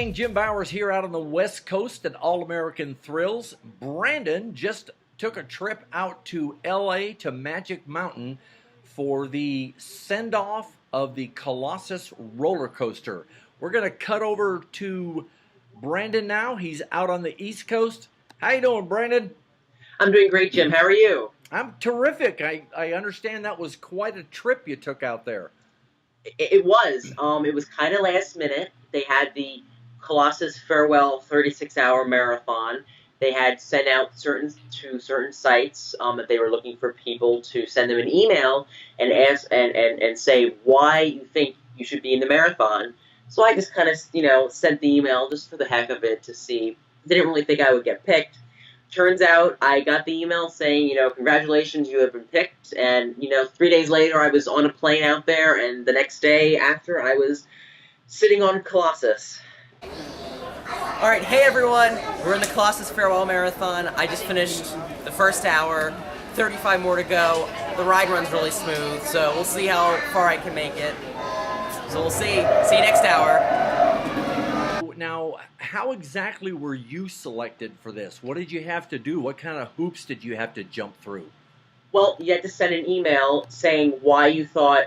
gang, Jim Bowers here out on the West Coast at All American Thrills. Brandon just took a trip out to LA to Magic Mountain for the send-off of the Colossus roller coaster. We're going to cut over to Brandon now. He's out on the East Coast. How you doing, Brandon? I'm doing great, Jim. How are you? I'm terrific. I understand that was quite a trip you took out there. It was. It was kind of last minute. They had the Colossus Farewell 36-hour marathon. They had sent out certain sites that they were looking for people to send them an email and ask and say why you think you should be in the marathon. So I just kind of sent the email just for the heck of it to see. Didn't really think I would get picked. Turns out I got the email saying, congratulations, you have been picked. And, 3 days later, I was on a plane out there. And the next day after, I was sitting on Colossus. All right, hey everyone. We're in the Colossus Farewell Marathon. I just finished the first hour, 35 more to go. The ride runs really smooth, so we'll see how far I can make it. So we'll see. See you next hour. Now, how exactly were you selected for this? What did you have to do? What kind of hoops did you have to jump through? Well, you had to send an email saying why you thought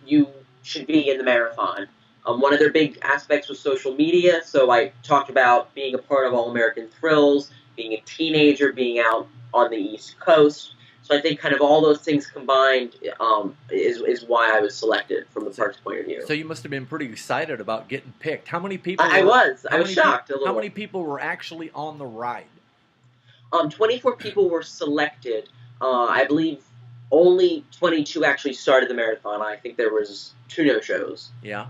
you should be in the marathon. One of their big aspects was social media, so I talked about being a part of All American Thrills, being a teenager, being out on the East Coast. So I think kind of all those things combined is why I was selected from the park's point of view. So you must have been pretty excited about getting picked. How many people? I was shocked a little. How many people were actually on the ride? 24 people were selected. I believe only 22 actually started the marathon. I think there was 2 no-shows. Yeah.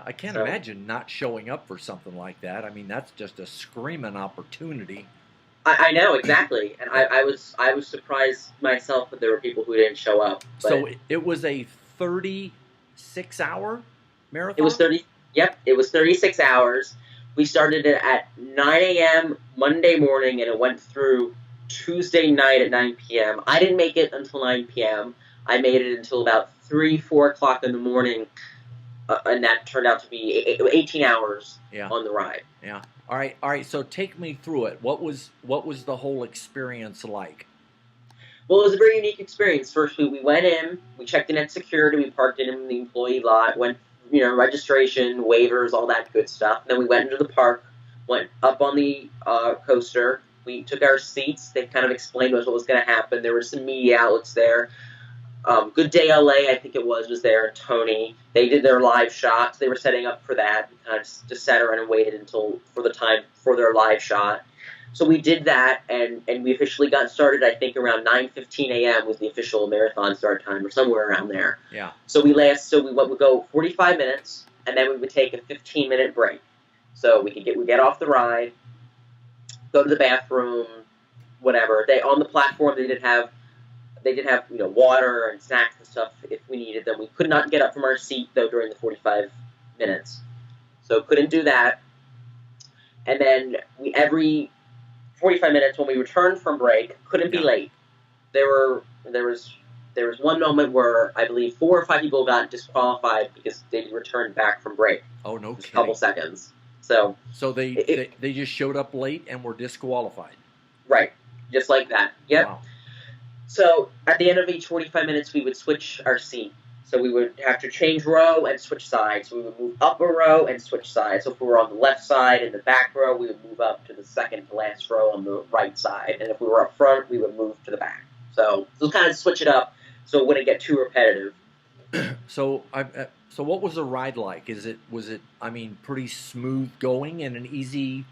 I can't imagine not showing up for something like that. I mean, that's just a screaming opportunity. I know, exactly, and I was surprised myself that there were people who didn't show up. But so it was a 36-hour marathon? It was 30. Yep, it was 36 hours. We started it at 9 a.m. Monday morning, and it went through Tuesday night at 9 p.m. I didn't make it until 9 p.m. I made it until about 4 o'clock in the morning, and that turned out to be 18 hours on the ride. Yeah. All right. So take me through it. What was the whole experience like? Well, it was a very unique experience. First, we went in, we checked in at security, we parked in the employee lot, went, registration, waivers, all that good stuff. Then we went into the park, went up on the coaster. We took our seats. They kind of explained to us what was going to happen. There were some media outlets there. Good Day LA, I think it was there, and Tony. They did their live shots. They were setting up for that. We kind of just sat around and waited for the time for their live shot. So we did that, and we officially got started, I think, around 9:15 a.m. was the official marathon start time, or somewhere around there. Yeah. So we would go 45 minutes, and then we would take a 15-minute break. So we'd get off the ride, go to the bathroom, whatever. On the platform, they did have water and snacks and stuff if we needed them. We could not get up from our seat, though, during the 45 minutes. So couldn't do that. And then every 45 minutes when we returned from break, couldn't be late. There was one moment where I believe 4 or 5 people got disqualified because they returned back from break. Oh, no kidding. A couple seconds. So they just showed up late and were disqualified. Right. Just like that. Yep. Wow. So at the end of each 45 minutes, we would switch our seat. So we would have to change row and switch sides. We would move up a row and switch sides. So if we were on the left side in the back row, we would move up to the second to last row on the right side. And if we were up front, we would move to the back. So we'll kind of switch it up so it wouldn't get too repetitive. So what was the ride like? Was it pretty smooth going and an easy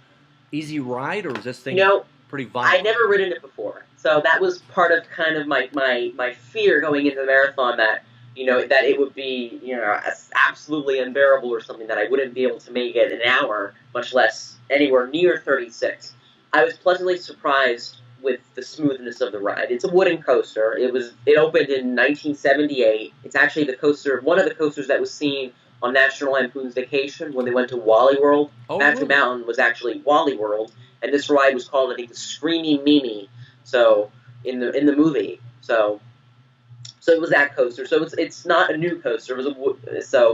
ride, or is this thing pretty violent? I'd never ridden it before. So that was part of kind of my fear going into the marathon, that that it would be absolutely unbearable or something, that I wouldn't be able to make it an hour, much less anywhere near 36. I was pleasantly surprised with the smoothness of the ride. It's a wooden coaster. It opened in 1978. It's actually one of the coasters that was seen on National Lampoon's Vacation when they went to Wally World. Magic Mountain was actually Wally World, and this ride was called, I think, the Screaming Mimi. So in the movie, so it was that coaster. So it's not a new coaster. It was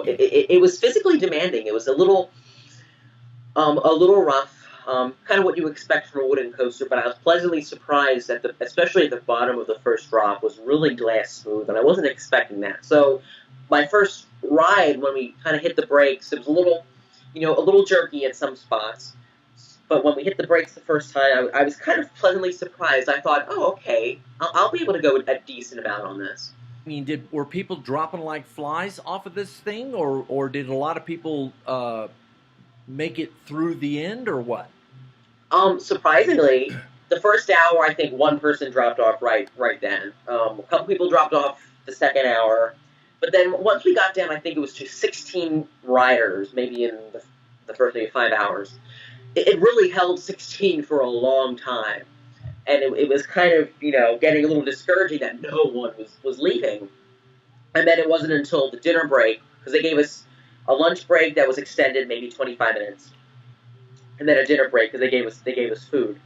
it was physically demanding. It was a little A little rough, kind of what you expect from a wooden coaster, but I was pleasantly surprised that especially at the bottom of the first drop, was really glass smooth, and I wasn't expecting that. So my first ride, when we kind of hit the brakes, it was a little jerky at some spots. But when we hit the brakes the first time, I was kind of pleasantly surprised. I thought, oh, okay, I'll be able to go a decent amount on this. I mean, were people dropping like flies off of this thing, or did a lot of people make it through the end, or what? Surprisingly, the first hour, I think one person dropped off right then. A couple people dropped off the second hour, but then once we got down, I think it was to 16 riders, maybe in the first maybe 5 hours. It really held 16 for a long time, and it was kind of getting a little discouraging that no one was leaving. And then it wasn't until the dinner break, because they gave us a lunch break that was extended maybe 25 minutes, and then a dinner break because they gave us food.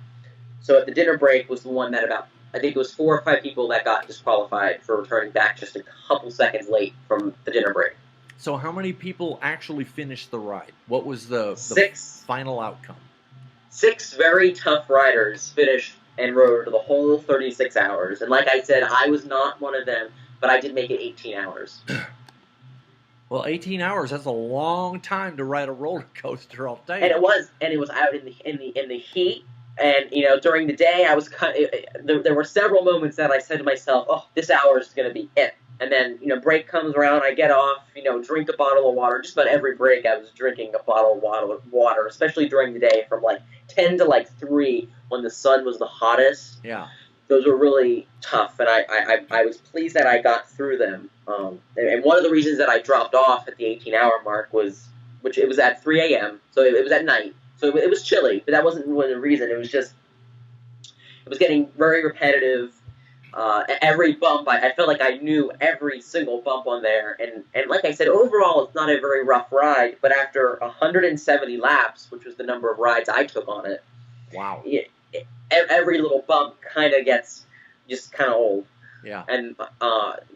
So at the dinner break was the one that I think it was 4 or 5 people that got disqualified for returning back just a couple seconds late from the dinner break. So how many people actually finished the ride? What was the 6 final outcome? 6 very tough riders finished and rode the whole 36 hours. And like I said, I was not one of them, but I did make it 18 hours. Well, 18 hours, that's a long time to ride a roller coaster, I'll tell you. And it was out in the heat. And during the day, I was there were several moments that I said to myself, "Oh, this hour is going to be it." And then break comes around, I get off, drink a bottle of water. Just about every break, I was drinking a bottle of water, especially during the day, from like 10 to like 3 when the sun was the hottest. Yeah. Those were really tough, and I was pleased that I got through them. And one of the reasons that I dropped off at the 18-hour mark was it was at 3 a.m., so it was at night. So it was chilly, but that wasn't really the reason. It was just, it was getting very repetitive. Every bump, I felt like I knew every single bump on there. And like I said, overall, it's not a very rough ride, but after 170 laps, which was the number of rides I took on it, wow, every little bump kind of gets just kind of old. Yeah. And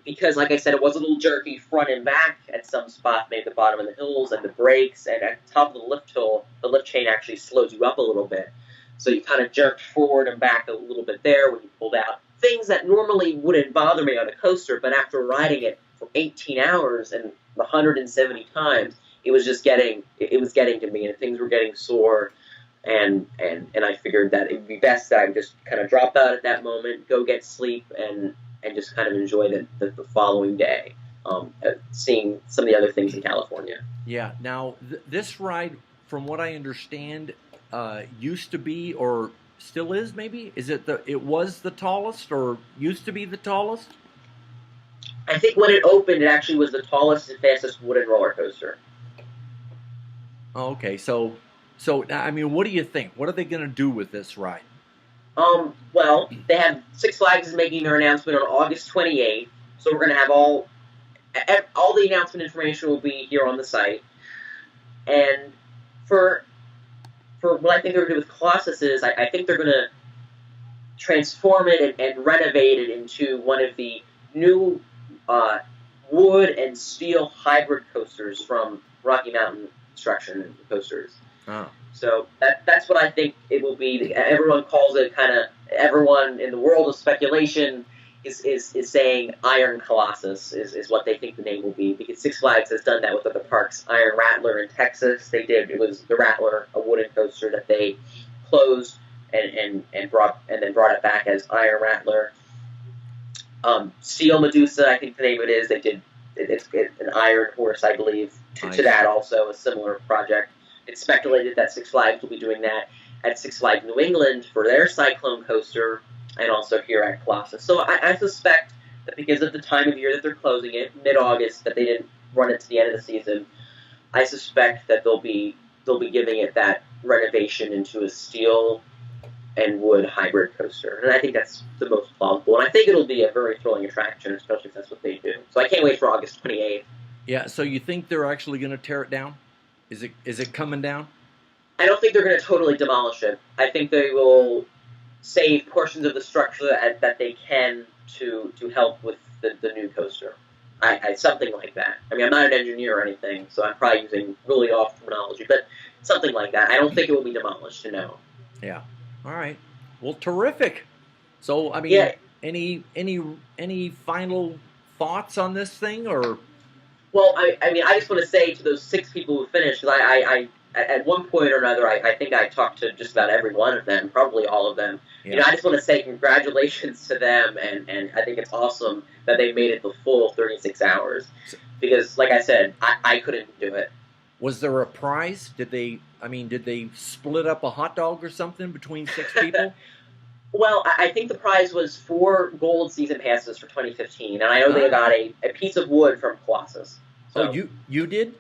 because, like I said, it was a little jerky front and back at some spot, maybe the bottom of the hills, and the brakes, and at the top of the lift hill, the lift chain actually slows you up a little bit. So you kind of jerked forward and back a little bit there when you pulled out. Things that normally wouldn't bother me on a coaster, but after riding it for 18 hours and 170 times, it was getting to me, and things were getting sore. And I figured that it would be best that I would just kind of drop out at that moment, go get sleep, and just kind of enjoy the following day, seeing some of the other things in California. Yeah. Now, this ride, from what I understand, used to be, or still is maybe? Is it it was the tallest, or used to be the tallest? I think when it opened, it actually was the tallest and fastest wooden roller coaster. Oh, okay. So, I mean, what do you think? What are they going to do with this ride? Well, they have Six Flags is making their announcement on August 28th, so we're going to have all the announcement information will be here on the site. And for what I think they're going to do with Colossus is, I think they're going to transform it and renovate it into one of the new wood and steel hybrid coasters from Rocky Mountain Construction Coasters. Oh. So that's what I think it will be. Everyone calls it everyone in the world of speculation is saying Iron Colossus is what they think the name will be, because Six Flags has done that with other parks. Iron Rattler in Texas, it was the Rattler, a wooden coaster that they closed and then brought it back as Iron Rattler. Steel Medusa, I think the name of it is. They did it's an Iron Horse, I believe, to that also, a similar project. It's speculated that Six Flags will be doing that at Six Flags New England for their Cyclone coaster, and also here at Colossus. So I suspect that because of the time of year that they're closing it, mid-August, that they didn't run it to the end of the season, I suspect that they'll be giving it that renovation into a steel and wood hybrid coaster. And I think that's the most plausible. And I think it'll be a very thrilling attraction, especially if that's what they do. So I can't wait for August 28th. Yeah, so you think they're actually going to tear it down? Is it coming down? I don't think they're going to totally demolish it. I think they will save portions of the structure that they can to help with the new coaster. Something like that. I mean, I'm not an engineer or anything, so I'm probably using really off terminology. But something like that. I don't think it will be demolished. No. Yeah. All right. Well, terrific. So, I mean, Yeah. any final thoughts on this thing, or? Well, I mean, I just want to say to those 6 people who finished, because I at one point or another, I think I talked to just about every one of them, probably all of them. Yeah. You know, I just want to say congratulations to them, and I think it's awesome that they made it the full 36 hours. Because, like I said, I couldn't do it. Was there a prize? Did they split up a hot dog or something between 6 people? Well, I think the prize was 4 gold season passes for 2015, and I know they got a piece of wood from Colossus. So, Oh, you did?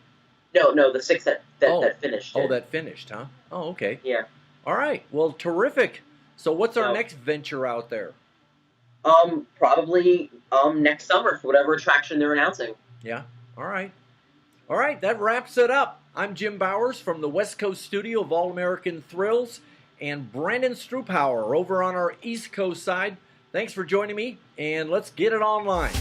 No, the 6 that finished. Oh, that finished, huh? Oh, okay. Yeah. All right. Well, terrific. So, what's our So- next venture out there? Probably next summer for whatever attraction they're announcing. Yeah. All right. All right. That wraps it up. I'm Jim Bowers from the West Coast studio of All American Thrills, and Brandon Strupauer over on our East Coast side. Thanks for joining me, and let's get it online.